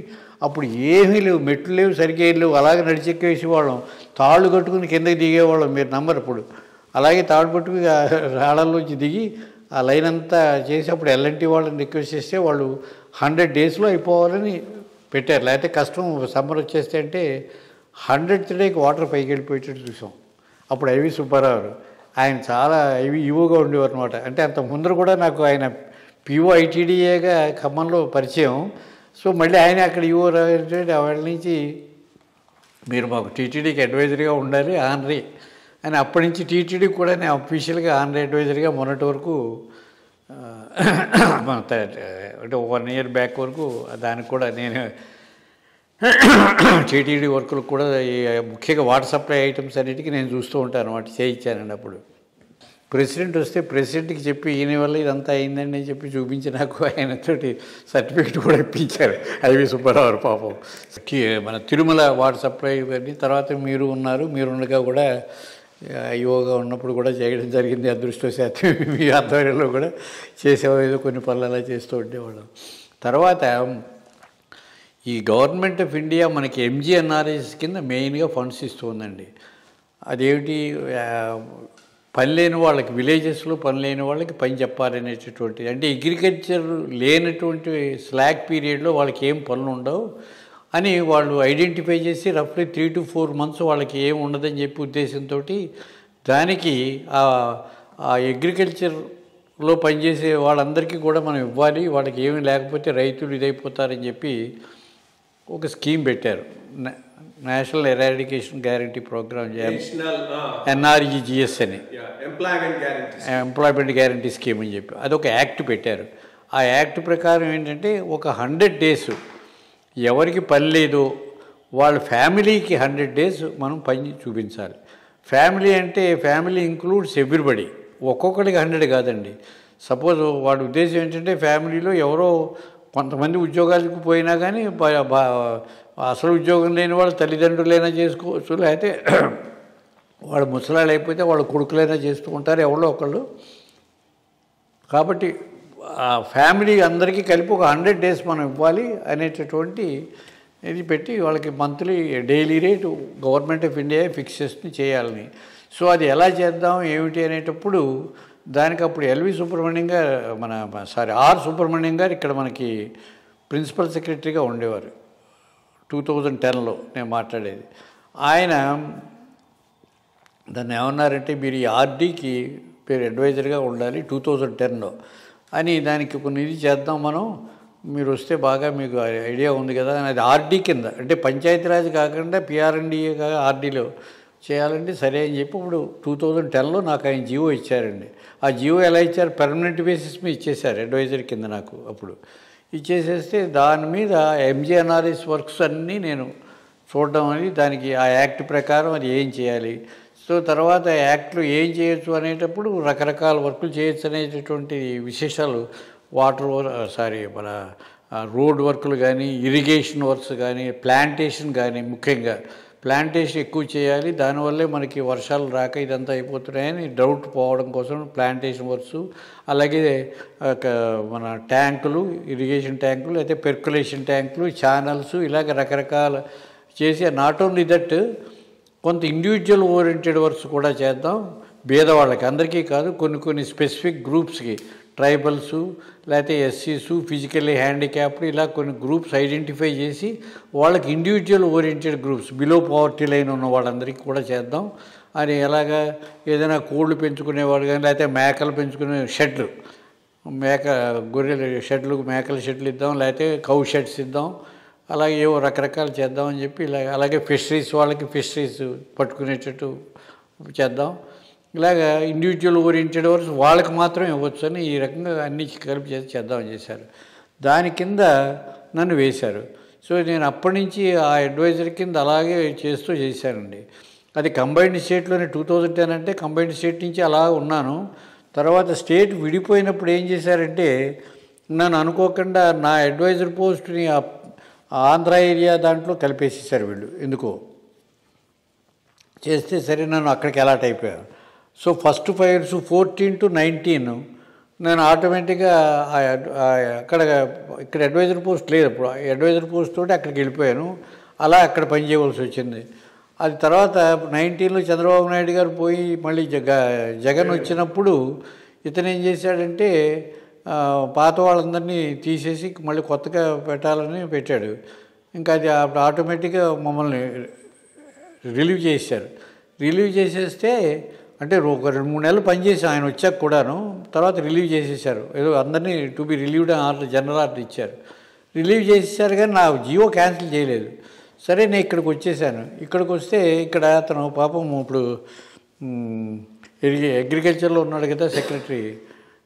అప్పుడు ఏమీ లేవు, మెట్లు లేవు, సరిగ్గా లేవు, అలాగే నడిచెక్కేసేవాళ్ళం, తాళ్ళు కట్టుకుని కిందకి దిగేవాళ్ళం, మీరు నమ్మరు. ఇప్పుడు అలాగే తాడు పట్టుకుని రాళ్ళల్లోంచి దిగి ఆ లైన్ అంతా చేసి అప్పుడు ఎల్ఎన్టీ వాళ్ళని రిక్వెస్ట్ చేస్తే వాళ్ళు 100 daysలో అయిపోవాలని పెట్టారు. లేకపోతే కష్టం, సమ్మర్ వచ్చేస్తే అంటే 100th డేకి వాటర్ పైకి వెళ్ళిపోయేటట్టు చూసాం. అప్పుడు ఐవి సుబ్బారావు ఆయన చాలా ఈవోగా ఉండేవారు అనమాట. అంటే అంత ముందర కూడా నాకు ఆయన పిఓ ఐటీడీఏగా ఖమ్మంలో పరిచయం. సో మళ్ళీ ఆయన అక్కడ ఈవో వాళ్ళ నుంచి మీరు మాకు టీటీడీకి అడ్వైజర్గా ఉండాలి ఆనరీ అని అప్పటి నుంచి టీటీడీ కూడా నేను అఫీషియల్గా ఆనరీ అడ్వైజర్గా మొన్నటి వరకు అంటే 1 year బ్యాక్ వరకు దానికి కూడా నేను టీటీడీ వర్కులకు కూడా ముఖ్యంగా వాటర్ సప్లై ఐటమ్స్ అన్నిటికీ నేను చూస్తూ ఉంటాను అనమాట. చేయించానండి. అప్పుడు ప్రెసిడెంట్ వస్తే ప్రెసిడెంట్కి చెప్పి ఈయన వల్ల ఇదంతా అయిందండి అని చెప్పి చూపించి నాకు ఆయనతోటి సర్టిఫికేట్ కూడా ఇప్పించారు ఐవి సుబ్బారావు పాపం. మన తిరుమల వాటర్ సప్లై ఇవన్నీ తర్వాత మీరు ఉన్నారు, మీరుండగా కూడా యోగా ఉన్నప్పుడు కూడా చేయడం జరిగింది. అదృష్టవశాత్తు మీ ఆధ్వర్యంలో కూడా చేసేవాళ్ళు కొన్ని పనులు అలా చేస్తూ ఉండేవాళ్ళం. తర్వాత ఈ గవర్నమెంట్ ఆఫ్ ఇండియా మనకి ఎంజీఎన్ఆర్ఎస్ కింద మెయిన్గా ఫండ్స్ ఇస్తుందండి. అదేమిటి, పని లేని వాళ్ళకి, విలేజెస్లో పని లేని వాళ్ళకి పని చెప్పాలనేటటువంటి, అంటే అగ్రికల్చర్ లేనటువంటి స్లాక్ పీరియడ్లో వాళ్ళకి ఏం పనులు ఉండవు అని వాళ్ళు ఐడెంటిఫై చేసి రఫ్లీ 3 to 4 months వాళ్ళకి ఏం ఉండదని చెప్పి ఉద్దేశంతో దానికి ఆ అగ్రికల్చర్లో పనిచేసే వాళ్ళందరికీ కూడా మనం ఇవ్వాలి, వాళ్ళకి ఏమీ లేకపోతే రైతులు ఇదైపోతారని చెప్పి ఒక స్కీమ్ పెట్టారు. National eradication guarantee program, NREGS అని, ఎంప్లాయ్మెంట్ గ్యారంటీ స్కీమ్ అని చెప్పి అదొక యాక్ట్ పెట్టారు. ఆ యాక్ట్ ప్రకారం ఏంటంటే ఒక 100 days ఎవరికి పని లేదో వాళ్ళ ఫ్యామిలీకి 100 days మనం పని చూపించాలి. ఫ్యామిలీ అంటే ఫ్యామిలీ ఇంక్లూడ్స్ ఎవ్రీబడి, ఒక్కొక్కడికి 100 కాదండి. సపోజ్ వాడి ఉద్దేశం ఏంటంటే ఫ్యామిలీలో ఎవరో కొంతమంది ఉద్యోగాలకు పోయినా కానీ అసలు ఉద్యోగం లేని వాళ్ళు తల్లిదండ్రులైనా చేసుకోవచ్చు, లేకపోతే వాళ్ళు ముసలాళ్ళు అయిపోతే వాళ్ళ కొడుకులైనా చేస్తూ ఉంటారు ఎవరో ఒకళ్ళు. కాబట్టి ఆ ఫ్యామిలీ అందరికీ కలిపి ఒక 100 days మనం ఇవ్వాలి అనేటటువంటి ఇది పెట్టి వాళ్ళకి monthly daily rate government of India fix చేసుకుని చేయాలని. సో అది ఎలా చేద్దాం ఏమిటి అనేటప్పుడు దానికి అప్పుడు ఎల్వి సుబ్రహ్మణ్యం గారు ఆర్ సుబ్రహ్మణ్యం గారు ఇక్కడ మనకి ప్రిన్సిపల్ సెక్రటరీగా ఉండేవారు 2010లో నేను మాట్లాడేది. ఆయన దాన్ని ఏమన్నారంటే మీరు ఈ ఆర్డీకి పేరు అడ్వైజర్గా ఉండాలి 2010లో అని, దానికి కొన్ని ఇది చేద్దాం మనం, మీరు వస్తే బాగా మీకు ఐడియా ఉంది కదా అని. అది ఆర్డీ కింద అంటే పంచాయతీరాజ్ కాకుండా పిఆర్ఎండ్ఏ కాగా ఆర్డీలో చేయాలంటే సరే అని చెప్పి ఇప్పుడు 2010లో నాకు ఆయన జీవో ఇచ్చారండి. ఆ జీవో ఎలా ఇచ్చారు, పర్మనెంట్ బేసిస్ మీద ఇచ్చేశారు అడ్వైజర్ కింద నాకు. అప్పుడు ఇచ్చేసేస్తే దాని మీద ఎంజీఎన్ఆర్ఎస్ వర్క్స్ అన్నీ నేను చూడడం అనేది, దానికి ఆ యాక్ట్ ప్రకారం అది ఏం చేయాలి, సో తర్వాత యాక్ట్లో ఏం చేయొచ్చు అనేటప్పుడు రకరకాల వర్కులు చేయొచ్చు అనేటటువంటి విశేషాలు, మన రోడ్ వర్కులు కానీ, ఇరిగేషన్ వర్క్స్ కానీ, ప్లాంటేషన్ కానీ, ముఖ్యంగా ప్లాంటేషన్ ఎక్కువ చేయాలి, దానివల్లే మనకి వర్షాలు రాక ఇదంతా అయిపోతున్నాయని డౌట్ పోవడం కోసం ప్లాంటేషన్ వర్క్స్, అలాగే మన ట్యాంకులు, ఇరిగేషన్ ట్యాంకులు, అయితే పెర్కులేషన్ ట్యాంకులు, ఛానల్స్, ఇలాగ రకరకాల చేసి నాట్ ఓన్లీ దట్ కొంత ఇండివిజువల్ ఓరియంటెడ్ వర్క్స్ కూడా చేద్దాం. పేదవాళ్ళకి అందరికీ కాదు, కొన్ని స్పెసిఫిక్ గ్రూప్స్కి, ట్రైబల్సు, లేకపోతే ఎస్సీసు, ఫిజికల్లీ హ్యాండిక్యాప్డ్, ఇలా కొన్ని గ్రూప్స్ ఐడెంటిఫై చేసి వాళ్ళకి individual oriented groups, below poverty line ఉన్న వాళ్ళందరికీ కూడా చేద్దాం అని. ఎలాగా ఏదైనా కోళ్ళు పెంచుకునేవాళ్ళు కానీ, లేకపోతే మేకలు పెంచుకునే షెడ్లు, గొర్రెల షెడ్లు, మేకల షెడ్లు ఇద్దాం, లేకపోతే కౌ షెడ్స్ ఇద్దాం, అలాగే ఏవో రకరకాలు చేద్దామని చెప్పి అలాగే ఫిషరీస్ వాళ్ళకి ఫిషరీస్ పట్టుకునేటట్టు చేద్దాం. ఇలాగా ఇండివిజువల్ ఓరియంటెడ్ వర్క్స్ వాళ్ళకి మాత్రం ఇవ్వచ్చు అని ఈ రకంగా అన్ని కలిపి చేద్దామని చేశారు. దాని కింద నన్ను వేశారు. సో నేను అప్పటి నుంచి ఆ అడ్వైజర్ కింద అలాగే చేశానండి. అది కంబైన్డ్ స్టేట్లోనే 2010 అంటే కంబైన్డ్ స్టేట్ నుంచి అలా ఉన్నాను. తర్వాత స్టేట్ విడిపోయినప్పుడు ఏం చేశారంటే నన్ను అనుకోకుండా నా అడ్వైజర్ పోస్ట్ని ఆంధ్ర ఏరియా దాంట్లో కలిపేసేసారు వీళ్ళు. ఎందుకో చేస్తే సరే నన్ను అక్కడికి అలాట్ అయిపోయాను. సో ఫస్ట్ 5 years 14 to 19 నేను ఆటోమేటిక్గా ఇక్కడ అడ్వైజర్ పోస్ట్ లేదు. అప్పుడు అడ్వైజర్ పోస్ట్ తోటి అక్కడికి వెళ్ళిపోయాను. అలా అక్కడ పనిచేయవలసి వచ్చింది. అది తర్వాత 19లో చంద్రబాబు నాయుడు గారు పోయి మళ్ళీ జగన్ వచ్చినప్పుడు ఇతను ఏం చేశాడంటే పాత వాళ్ళందరినీ తీసేసి మళ్ళీ కొత్తగా పెట్టాలని పెట్టాడు. ఇంకా అది అప్పుడు ఆటోమేటిక్గా మమ్మల్ని రిలీవ్ చేశారు. రిలీవ్ చేసేస్తే అంటే ఒక 2-3 నెలలు పనిచేసి ఆయన వచ్చాక కూడాను తర్వాత రిలీవ్ చేసేసారు. ఏదో అందరినీ to be relieved order, general order ఇచ్చారు. రిలీవ్ చేసేసారు కానీ నా జీవో క్యాన్సిల్ చేయలేదు. సరే నేను ఇక్కడికి వచ్చేసాను. ఇక్కడికి వస్తే ఇక్కడ అతను పాపం ఇప్పుడు అగ్రికల్చర్లో ఉన్నాడు కదా సెక్రటరీ,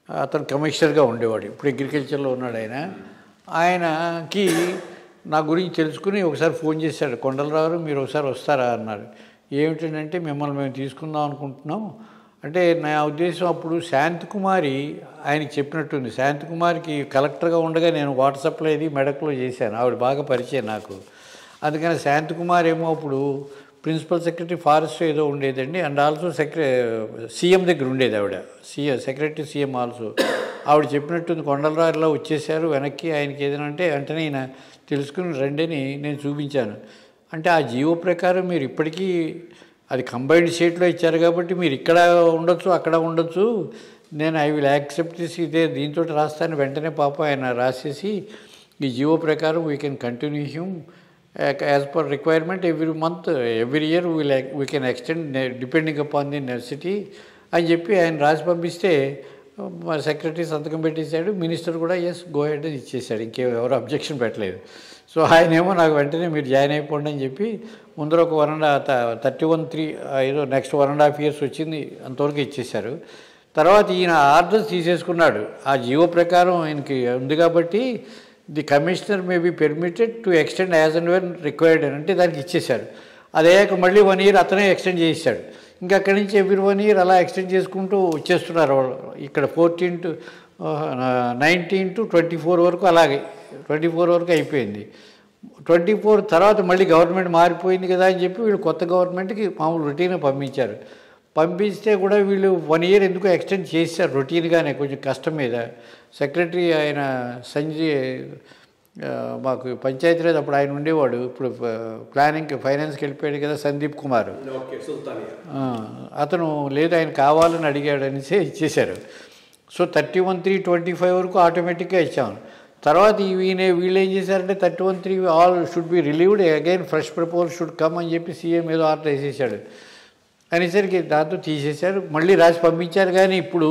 అతను కమిషనర్గా ఉండేవాడు. ఇప్పుడు అగ్రికల్చర్లో ఉన్నాడు ఆయనకి నా గురించి తెలుసుకుని ఒకసారి ఫోన్ చేశాడు. కొండలరావు మీరు ఒకసారి వస్తారా అన్నారు. ఏమిటంటే మిమ్మల్ని మేము తీసుకుందాం అనుకుంటున్నాం అంటే నా ఉద్దేశం అప్పుడు శాంతికుమారి ఆయనకి చెప్పినట్టుంది. శాంతికుమారికి కలెక్టర్గా ఉండగా నేను వాట్సాప్లో ఇది మెడక్లో చేశాను. ఆవిడ బాగా పరిచయం నాకు. అందుకని శాంతికుమార్ ఏమో అప్పుడు ప్రిన్సిపల్ సెక్రటరీ ఫారెస్ట్ ఏదో ఉండేదండి. అండ్ ఆల్సో సీఎం దగ్గర ఉండేది ఆవిడ, సెక్రటరీ సీఎం ఆల్సో. ఆవిడ చెప్పినట్టుంది కొండలరావులో వచ్చేసారు వెనక్కి, ఆయనకి ఏదైనా అంటే వెంటనే ఈయన తెలుసుకుని రండిని నేను చూపించాను. అంటే ఆ జీవో ప్రకారం మీరు ఇప్పటికీ అది కంబైన్డ్ స్టేట్లో ఇచ్చారు కాబట్టి మీరు ఇక్కడ ఉండొచ్చు అక్కడ ఉండొచ్చు, నేను ఐ విల్ యాక్సెప్ట్ దిస్, ఇదే దీంతో రాస్తాను. వెంటనే పాప ఆయన రాసేసి ఈ జీవో ప్రకారం we can continue Hume as per requirement every month every year we can extend depending upon the necessity అని చెప్పి ఆయన రాసి పంపిస్తే మా సెక్రటరీ సంతకం పెట్టేశాడు. మినిస్టర్ కూడా ఎస్ గో హెడ్ అని ఇచ్చేసాడు. ఇంకెవరు అబ్జెక్షన్ పెట్టలేదు. సో ఆయన ఏమో నాకు వెంటనే మీరు జాయిన్ అయిపోండి అని చెప్పి ముందర ఒక 31 ఏదో నెక్స్ట్ 1.5 years వచ్చింది, అంతవరకు ఇచ్చేశారు. తర్వాత ఈయన ఆర్డర్స్ తీసేసుకున్నాడు. ఆ జీవో ప్రకారం ఆయనకి ఉంది కాబట్టి the commissioner may be permitted to extend as and when required అని అంటే దానికి ఇచ్చేశారు. అదయ్యాక మళ్ళీ 1 year అతనే ఎక్స్టెండ్ చేశాడు. ఇంకా అక్కడి నుంచి ఎవ్రీ 1 year అలా ఎక్స్టెండ్ చేసుకుంటూ వచ్చేస్తున్నారు. ఇక్కడ 14 to 19 to 24 వరకు అలాగే 24 వరకు అయిపోయింది. 24 తర్వాత మళ్ళీ గవర్నమెంట్ మారిపోయింది కదా అని చెప్పి వీళ్ళు కొత్త గవర్నమెంట్కి మామూలు రొటీన్గా పంపించారు. పంపిస్తే కూడా వీళ్ళు 1 year ఎందుకో ఎక్స్టెండ్ చేశారు రొటీన్గానే, కొంచెం కష్టం మీద. సెక్రటరీ ఆయన సంజయ్ మాకు పంచాయతీరాజ్ అప్పుడు ఆయన ఉండేవాడు, ఇప్పుడు ప్లానింగ్ ఫైనాన్స్కి వెళ్ళిపోయాడు కదా సందీప్ కుమార్, అతను లేదు ఆయన కావాలని అడిగాడు అనేసి ఇచ్చేశారు. సో 31/3/25 వరకు ఆటోమేటిక్గా ఇచ్చాము. తర్వాత వీళ్ళు ఏం చేశారంటే 31/3 all should be relieved again fresh proposal should come అని చెప్పి సీఎం ఏదో ఆర్డర్ వేసేసాడు. అనేసరికి దాంతో తీసేశారు, మళ్ళీ రాసి పంపించారు. కానీ ఇప్పుడు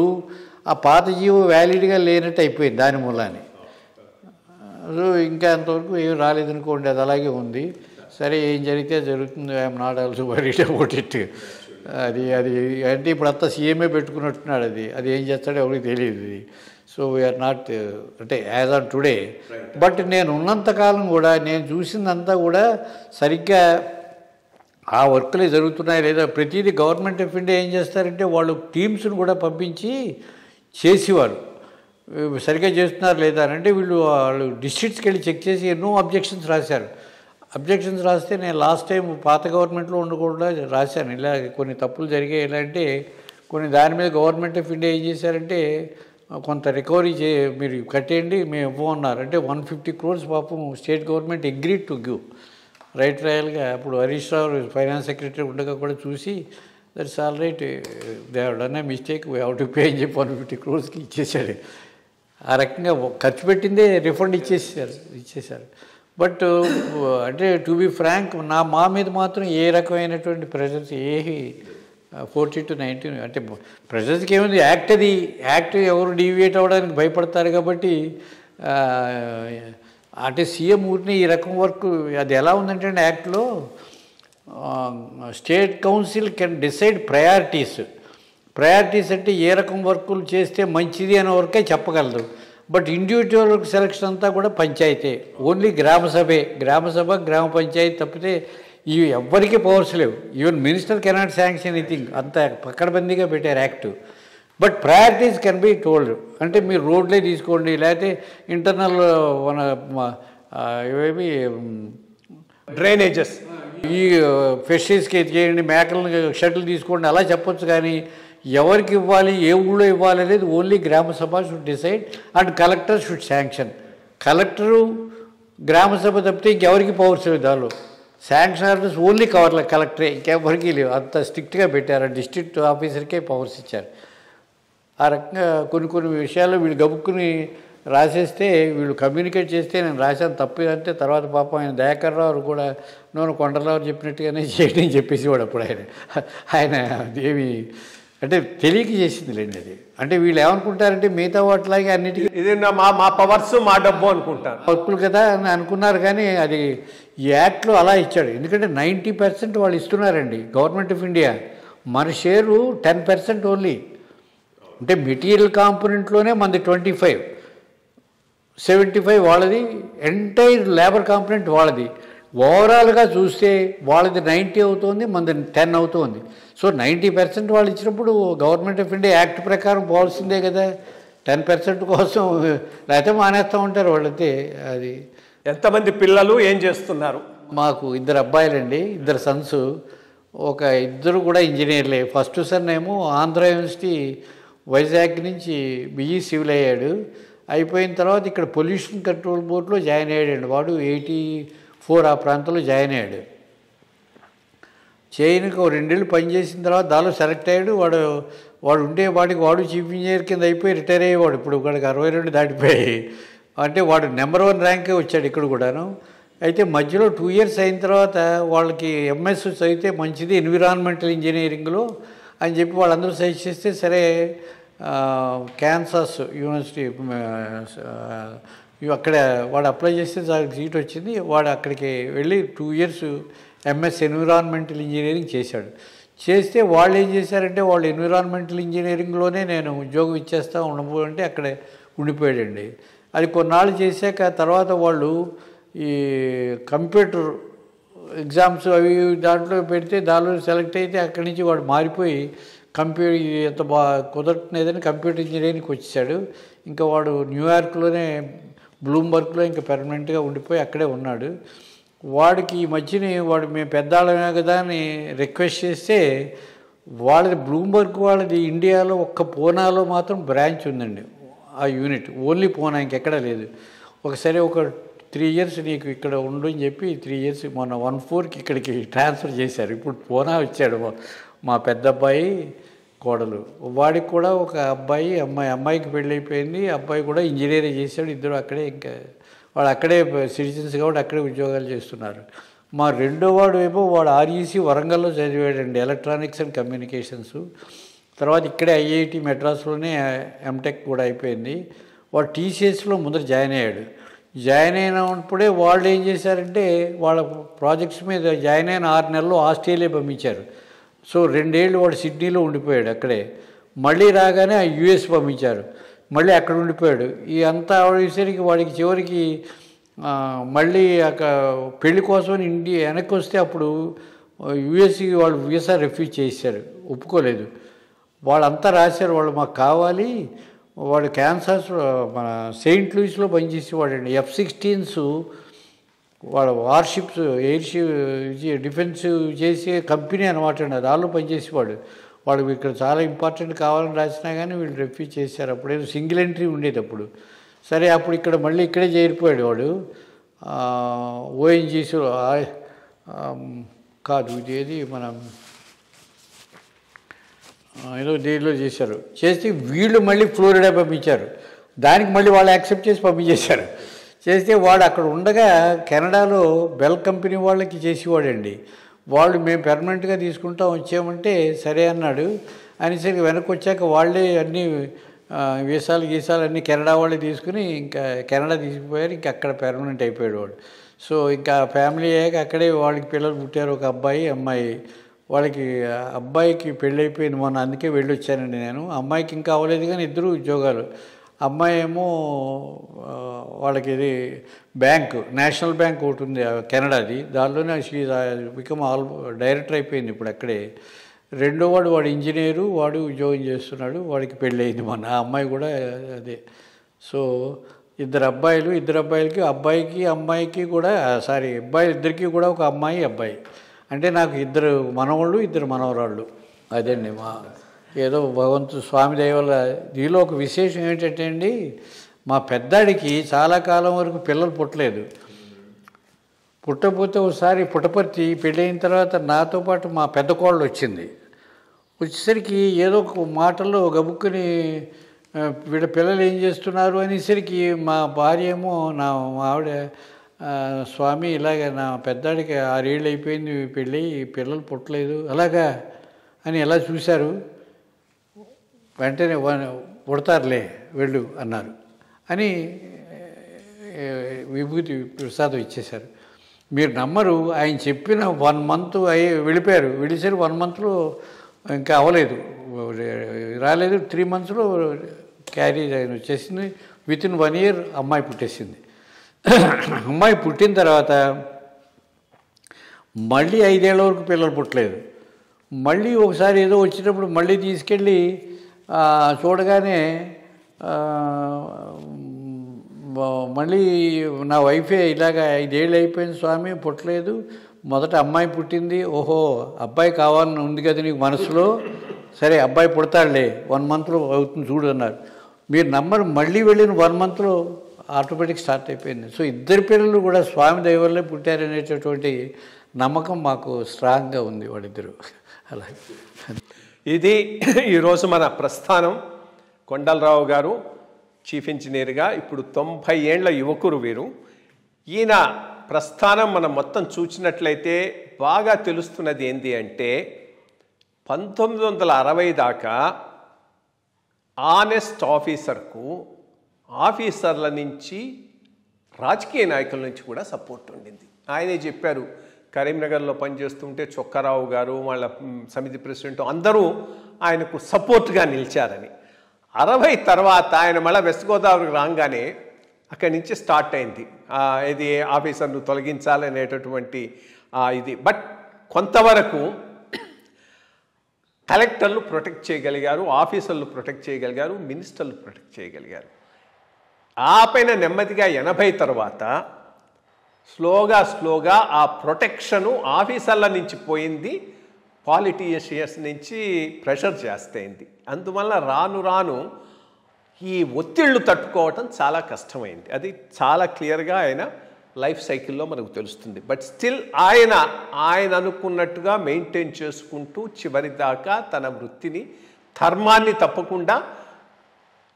ఆ పాత జీవో వ్యాలిడ్గా లేనట్టు అయిపోయింది దాని మూలాన్ని. సో ఇంకా అంతవరకు ఏం రాలేదనుకోండి, అది అలాగే ఉంది. సరే ఏం జరిగితే జరుగుతుంది, I'm not also worried about it. అది అంటే ఇప్పుడు అంతా సీఎంఏ పెట్టుకున్నట్టున్నాడు. అది ఏం చేస్తాడో ఎవరికి తెలియదు. సో వీఆర్ నాట్ అంటే యాజ్ ఆన్ టుడే. బట్ నేను ఉన్నంతకాలం కూడా నేను చూసిందంతా కూడా సరిగ్గా ఆ వర్క్లే జరుగుతున్నాయి లేదా. ప్రతిదీ గవర్నమెంట్ ఆఫ్ ఇండియా ఏం చేస్తారంటే వాళ్ళు టీమ్స్ని కూడా పంపించి చేసేవారు, సరిగ్గా చేస్తున్నారు లేదా అని. అంటే వాళ్ళు డిస్ట్రిక్ట్స్కి వెళ్ళి చెక్ చేసి ఎన్నో అబ్జెక్షన్స్ రాశారు. అబ్జెక్షన్స్ రాస్తే నేను లాస్ట్ టైం పాత గవర్నమెంట్లో ఉండకుండా రాశాను, ఇలా కొన్ని తప్పులు జరిగాయి. ఎలా అంటే కొన్ని దాని మీద గవర్నమెంట్ ఆఫ్ ఇండియా ఏం చేశారంటే కొంత రికవరీ మీరు కట్టేయండి మేము ఇవ్వమన్నారు. అంటే 150 crores పాపం state government agreed to give right రాయల్గా. అప్పుడు హరీష్ రావు ఫైనాన్స్ సెక్రటరీ ఉండగా కూడా చూసి that's all right, they have done a mistake, we have to pay అని చెప్పి 150 crores ఇచ్చేసాడు. ఆ రకంగా ఖర్చు పెట్టిందే రిఫండ్ ఇచ్చేసారు. బట్ అంటే టు బి ఫ్రాంక్ మా మీద మాత్రం ఏ రకమైనటువంటి ప్రెషర్స్ 40 to 19 అంటే ప్రెషర్స్కి ఏముంది, యాక్ట్ ఎవరు డీవియేట్ అవ్వడానికి భయపడతారు కాబట్టి. అంటే సీఎం ఊరిని ఈ రకం వర్క్ అది ఎలా ఉందంటే యాక్ట్లో state council can decide priorities అంటే ఏ రకం వర్కులు చేస్తే మంచిది అనే వరకే చెప్పగలరు. బట్ ఇండివిజువల్ వర్క్ సెలక్షన్ అంతా కూడా పంచాయతీ, ఓన్లీ గ్రామ గ్రామ పంచాయతీ తప్పితే ఇవి ఎవ్వరికీ పవర్స్ లేవు. Even minister cannot sanction anything, అంత పక్కడబందీగా పెట్టారు act. But priorities can be told. అంటే మీరు రోడ్లే తీసుకోండి, లేకపోతే ఇంటర్నల్ ఇవేమి డ్రైనేజెస్ ఈ ఫిషరీస్కి చేయండి, మేకలను షటిల్ తీసుకోండి అలా చెప్పొచ్చు. కానీ ఎవరికి ఇవ్వాలి, ఏ ఊళ్ళో ఇవ్వాలి అనేది only gram sabha should decide and collector should sanction. Collector gram sabha తప్పితే ఇంకెవరికి పవర్స్ లేవు. దానిలో శాంక్షన్ ఆర్డర్స్ ఓన్లీ కలెక్టరే, ఇంకెవరికి లేవు. అంత స్ట్రిక్ట్గా పెట్టారు. డిస్ట్రిక్ట్ ఆఫీసర్కే పవర్స్ ఇచ్చారు. ఆ రకంగా కొన్ని విషయాల్లో వీళ్ళు గబుక్కుని రాసేస్తే వీళ్ళు కమ్యూనికేట్ చేస్తే నేను రాశాను తప్పు అంటే తర్వాత పాపం ఆయన దయాకర్ రావు కూడా నూనె కొండలరావు చెప్పినట్టుగానే చేయడం చెప్పేసేవాడు అప్పుడు ఆయన ఏమి అంటే తెలియక చేసిందిలేండి అది. అంటే వీళ్ళు ఏమనుకుంటారంటే మిగతా వాటిలాగే అన్నిటికీ ఇది మా పవర్స్ మా డబ్బు అనుకుంటారు, హక్కులు కదా అని అనుకున్నారు. కానీ అది ఈ యాక్ట్లో అలా ఇచ్చాడు. ఎందుకంటే 90% వాళ్ళు ఇస్తున్నారండి గవర్నమెంట్ ఆఫ్ ఇండియా, మన షేరు 10% ఓన్లీ. అంటే మెటీరియల్ కాంపోనెంట్లోనే మనది 25, 75 వాళ్ళది, ఎంటైర్ లేబర్ కాంపోనెంట్ వాళ్ళది. ఓవరాల్గా చూస్తే వాళ్ళది 90 అవుతుంది, మనది 10 అవుతుంది. సో 90% వాళ్ళు ఇచ్చినప్పుడు గవర్నమెంట్ ఆఫ్ ఇండియా యాక్ట్ ప్రకారం పోవాల్సిందే కదా. 10% కోసం లేకపోతే మానేస్తూ ఉంటారు వాళ్ళైతే. అది ఎంతమంది పిల్లలు ఏం చేస్తున్నారు? మాకు 2 అబ్బాయిలండి, 2 సన్స్. ఒక 2 కూడా ఇంజనీర్లే. ఫస్ట్ సన్ ఏమో ఆంధ్ర యూనివర్సిటీ వైజాగ్ నుంచి బిఈ సివిల్ అయ్యాడు. అయిపోయిన తర్వాత ఇక్కడ పొల్యూషన్ కంట్రోల్ బోర్డులో జాయిన్ అయ్యాడండి. వాడు 84 ఆ ప్రాంతంలో జాయిన్ అయ్యాడు. చేయనికి 2 ఏళ్ళు పనిచేసిన తర్వాత దానిలో సెలెక్ట్ అయ్యాడు. వాడు ఉండేవాడికి వాడు చీఫ్ ఇంజనీర్ కింద అయిపోయి రిటైర్ అయ్యేవాడు. ఇప్పుడు వాడికి 62 దాటిపోయాయి. అంటే వాడు నెంబర్ 1 ర్యాంకే వచ్చాడు ఇక్కడ కూడాను. అయితే మధ్యలో 2 ఇయర్స్ అయిన తర్వాత వాళ్ళకి ఎంఎస్ చదివితే మంచిది ఎన్విరాన్మెంటల్ ఇంజనీరింగ్లో అని చెప్పి వాళ్ళందరూ సజెస్ట్ చేస్తే సరే క్యాన్సాస్ యూనివర్సిటీ అక్కడ వాడు అప్లై చేస్తే సీట్ వచ్చింది. వాడు అక్కడికి వెళ్ళి 2 ఇయర్స్ ఎంఎస్ ఎన్విరాన్మెంటల్ ఇంజనీరింగ్ చేశాడు. చేస్తే వాళ్ళు ఏం చేశారంటే వాళ్ళు ఎన్విరాన్మెంటల్ ఇంజనీరింగ్లోనే నేను ఉద్యోగం ఇచ్చేస్తా ఉండబోయంటే అక్కడే ఉండిపోయాడండి. అది కొన్నాళ్ళు చేశాక తర్వాత వాళ్ళు ఈ కంప్యూటర్ ఎగ్జామ్స్ అవి దాంట్లో పెడితే దానిలో సెలెక్ట్ అయితే అక్కడి నుంచి వాడు మారిపోయి ఎంత కుదరట్లేదని కంప్యూటర్ ఇంజనీరింగ్కి వచ్చేసాడు. ఇంకా వాడు న్యూయార్క్లోనే బ్లూంబర్గ్లో ఇంకా పెర్మనెంట్గా ఉండిపోయి అక్కడే ఉన్నాడు. వాడికి ఈ మధ్యని వాడు మేము పెద్దాళ్ళమే కదా అని రిక్వెస్ట్ చేస్తే వాళ్ళది బ్లూంబర్గ్ వాళ్ళది ఇండియాలో ఒక్క పూనాలో మాత్రం బ్రాంచ్ ఉందండి. ఆ యూనిట్ ఓన్లీ పూనా, ఇంకెక్కడా లేదు. ఒకసారి ఒక 3 ఇయర్స్ నీకు ఇక్కడ ఉండు అని చెప్పి 3 ఇయర్స్ మొన్న 14కి ఇక్కడికి ట్రాన్స్ఫర్ చేశారు. ఇప్పుడు పూనా వచ్చాడు మా పెద్ద అబ్బాయి కోడలు. వాడికి కూడా ఒక అమ్మాయికి పెళ్ళి అయిపోయింది. అబ్బాయి కూడా ఇంజనీరింగ్ చేశాడు. 2 అక్కడే ఇంకా వాడు అక్కడే సిటిజన్స్ కాబట్టి అక్కడే ఉద్యోగాలు చేస్తున్నారు. మా రెండో వాడు ఏమో వాడు ఆర్ఈసీ వరంగల్లో చదివాడండి, ఎలక్ట్రానిక్స్ అండ్ కమ్యూనికేషన్స్. తర్వాత ఇక్కడే ఐఐటి మెడ్రాస్లోనే ఎంటెక్ కూడా అయిపోయింది. వాడు టీసీఎస్లో ముందర జాయిన్ అయ్యాడు. జాయిన్ అయినప్పుడే వాళ్ళు ఏం చేశారంటే వాళ్ళ ప్రాజెక్ట్స్ మీద జాయిన్ అయిన 6 నెలలు ఆస్ట్రేలియా పంపించారు. సో 2 ఏళ్ళు వాడు సిడ్నీలో ఉండిపోయాడు అక్కడే. మళ్ళీ రాగానే యుఎస్ పంపించారు, మళ్ళీ అక్కడ ఉండిపోయాడు. ఈ అంతా ఆవిడేసరికి వాడికి చివరికి మళ్ళీ అక్కడ పెళ్లి కోసం ఇండియా వెనక్కి వస్తే అప్పుడు యుఎస్కి వాళ్ళు వీసా రిఫ్యూజ్ చేశారు, ఒప్పుకోలేదు. వాళ్ళంతా రాశారు వాళ్ళు మాకు కావాలి. వాడు క్యాన్సాస్ మన సెయింట్ లూయిస్లో పనిచేసేవాడండి. F-16s వాడు వార్షిప్స్ డిఫెన్స్ చేసే కంపెనీ అనమాట అండి. దానిలో పనిచేసేవాడు. వాడు ఇక్కడ చాలా ఇంపార్టెంట్ కావాలని రాసినా కానీ వీళ్ళు రిఫ్యూజ్ చేశారు. అప్పుడేదో సింగిల్ ఎంట్రీ ఉండేది అప్పుడు. సరే అప్పుడు ఇక్కడ మళ్ళీ ఇక్కడే చేరిపోయాడు వాడు. ఓఎన్జీసీ కాదు ఇదేది మనం ఏదో దేనిలో చేశారు. చేసి వీళ్ళు మళ్ళీ ఫ్లోరిడా పంపించారు. దానికి మళ్ళీ వాళ్ళు యాక్సెప్ట్ చేసి పంపించేశారు. చేస్తే వాడు అక్కడ ఉండగా కెనడాలో బెల్ కంపెనీ వాళ్ళకి చేసేవాడండి. వాళ్ళు మేము పెర్మనెంట్గా తీసుకుంటాం వచ్చామంటే సరే అన్నాడు. అనేసరికి వెనక్కి వచ్చాక వాళ్ళే అన్నీ వీసాలు అన్నీ కెనడా వాళ్ళే తీసుకుని ఇంకా కెనడా తీసుకుపోయారు. ఇంకా అక్కడ పెర్మనెంట్ అయిపోయాడు వాడు. సో ఇంకా ఫ్యామిలీ అయ్యాక అక్కడే వాళ్ళకి పిల్లలు పుట్టారు, ఒక అబ్బాయి అమ్మాయి. వాళ్ళకి అబ్బాయికి పెళ్ళి అయిపోయింది మొన్న, అందుకే వెళ్ళొచ్చానండి నేను. అమ్మాయికి ఇంకా అవ్వలేదు కానీ 2 ఉద్యోగాలు. అమ్మాయి ఏమో వాళ్ళకి ఇది బ్యాంకు, నేషనల్ బ్యాంక్ ఒకటి ఉంది కెనడాది, దానిలోనే బికమ్ డైరెక్టర్ అయిపోయింది ఇప్పుడు అక్కడే. రెండో వాడు ఇంజనీరు, వాడు ఉద్యోగం చేస్తున్నాడు. వాడికి పెళ్ళి అయింది మొన్న. ఆ అమ్మాయి కూడా అదే. సో 2 అబ్బాయిలకి అబ్బాయికి అమ్మాయికి కూడా ఇద్దరికి కూడా ఒక అబ్బాయి. అంటే నాకు 2 మనవాళ్ళు 2 మనవరాళ్ళు. అదండి మా ఏదో భగవంతు స్వామి దయ వల్ల. దీనిలో ఒక విశేషం ఏంటంటే అండి, మా పెద్దాడికి చాలా కాలం వరకు పిల్లలు పుట్టలేదు. పుట్టకపోతే ఒకసారి పుట్టపర్తి పెళ్ళయిన తర్వాత నాతో పాటు మా పెద్ద కోళ్ళు వచ్చింది. వచ్చేసరికి ఏదో ఒక మాటల్లో గబుక్కుని వీళ్ళ పిల్లలు ఏం చేస్తున్నారు అనేసరికి మా భార్య ఏమో మా ఆవిడ స్వామి ఇలాగ నా పెద్దాడికి 6 ఏళ్ళు అయిపోయింది పెళ్ళి, పిల్లలు పుట్టలేదు అలాగా అని ఎలా చూశారు. వెంటనే పుడతారులే వెళ్ళు అన్నారు అని విభూతి ప్రసాదం ఇచ్చేశారు. మీరు నమ్మరు, ఆయన చెప్పిన 1 మంత్ వెళ్ళిపోయారు. వెళ్ళేసరికి 1 మంత్లో ఇంకా అవ్వలేదు, రాలేదు. 3 మంత్స్లో క్యారేజ్ ఆయన వచ్చేసింది. వితిన్ 1 ఇయర్ అమ్మాయి పుట్టేసింది. అమ్మాయి పుట్టిన తర్వాత మళ్ళీ 5 ఏళ్ల వరకు పిల్లలు పుట్టలేదు. మళ్ళీ ఒకసారి ఏదో వచ్చినప్పుడు మళ్ళీ తీసుకెళ్ళి చూడగానే మళ్ళీ నా వైఫే ఇలాగ 5 ఏళ్ళు అయిపోయింది స్వామి పుట్టలేదు, మొదట అమ్మాయి పుట్టింది, ఓహో అబ్బాయి కావాలని ఉంది కదా నీకు మనసులో, సరే అబ్బాయి పుడతాడులే 1 మంత్లో అవుతుంది చూడు అన్నారు. మీరు నమ్మరు, మళ్ళీ వెళ్ళిన 1 మంత్లో ఆటోమేటిక్ స్టార్ట్ అయిపోయింది. సో 2 పిల్లలు కూడా స్వామి దయ వల్లే పుట్టారనేటటువంటి నమ్మకం మాకు స్ట్రాంగ్గా ఉంది వాళ్ళిద్దరూ. అలా ఇది ఈరోజు మన ప్రస్థానం. కొండలరావు గారు చీఫ్ ఇంజనీర్గా ఇప్పుడు 90 ఏళ్ల యువకురు వీరు. ఈయన ప్రస్థానం మనం మొత్తం చూసినట్లయితే బాగా తెలుస్తున్నది ఏంటి అంటే 1960 దాకా ఆనెస్ట్ ఆఫీసర్ల నుంచి రాజకీయ నాయకుల నుంచి కూడా సపోర్ట్ ఉండింది. ఆయనే చెప్పారు, కరీంనగర్లో పనిచేస్తుంటే చొక్కారావు గారు వాళ్ళ సమితి ప్రెసిడెంట్ అందరూ ఆయనకు సపోర్ట్గా నిలిచారని. 60 తర్వాత ఆయన మళ్ళీ వెస్ట్ గోదావరికి రాగానే అక్కడి నుంచి స్టార్ట్ అయింది ఇది ఆఫీసర్ను తొలగించాలనేటటువంటి ఇది. బట్ కొంతవరకు కలెక్టర్లు ప్రొటెక్ట్ చేయగలిగారు, ఆఫీసర్లు ప్రొటెక్ట్ చేయగలిగారు, మినిస్టర్లు ప్రొటెక్ట్ చేయగలిగారు. ఆ పైన నెమ్మదిగా 80 తర్వాత స్లోగా ఆ ప్రొటెక్షను ఆఫీసర్ల నుంచి పోయింది, పాలిటీషియన్స్ నుంచి ప్రెషర్ చేస్తేంది. అందువల్ల రాను ఈ ఒత్తిళ్లు తట్టుకోవటం చాలా కష్టమైంది. అది చాలా క్లియర్గా ఆయన లైఫ్ సైకిల్లో మనకు తెలుస్తుంది. బట్ స్టిల్ ఆయన అనుకున్నట్టుగా మెయింటైన్ చేసుకుంటూ చివరి దాకా తన వృత్తిని ధర్మాన్ని తప్పకుండా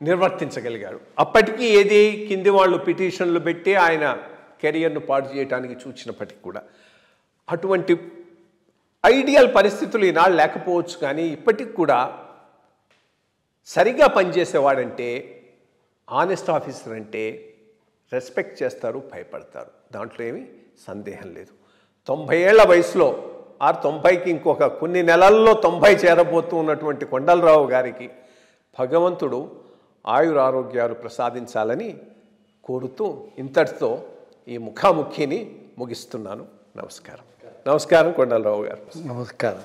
నిర్వర్తించగలిగాడు. అప్పటికీ ఏది కింది వాళ్ళు పిటిషన్లు పెట్టి ఆయన కెరియర్ను పాడు చేయడానికి చూసినప్పటికీ కూడా అటువంటి ఐడియల్ పరిస్థితులు ఈనాడు లేకపోవచ్చు. కానీ ఇప్పటికి కూడా సరిగా పనిచేసేవాడంటే, ఆనెస్ట్ ఆఫీసర్ అంటే రెస్పెక్ట్ చేస్తారు, భయపడతారు, దాంట్లో ఏమీ సందేహం లేదు. 90 ఏళ్ల వయసులో 90కి ఇంకొక కొన్ని నెలల్లో 90 చేరబోతూ ఉన్నటువంటి కొండలరావు గారికి భగవంతుడు ఆయురారోగ్యాలు ప్రసాదించాలని కోరుతూ ఇంతటితో ఈ ముఖాముఖిని ముగిస్తున్నాను. నమస్కారం. కొండలరావు గారు. నమస్కారం.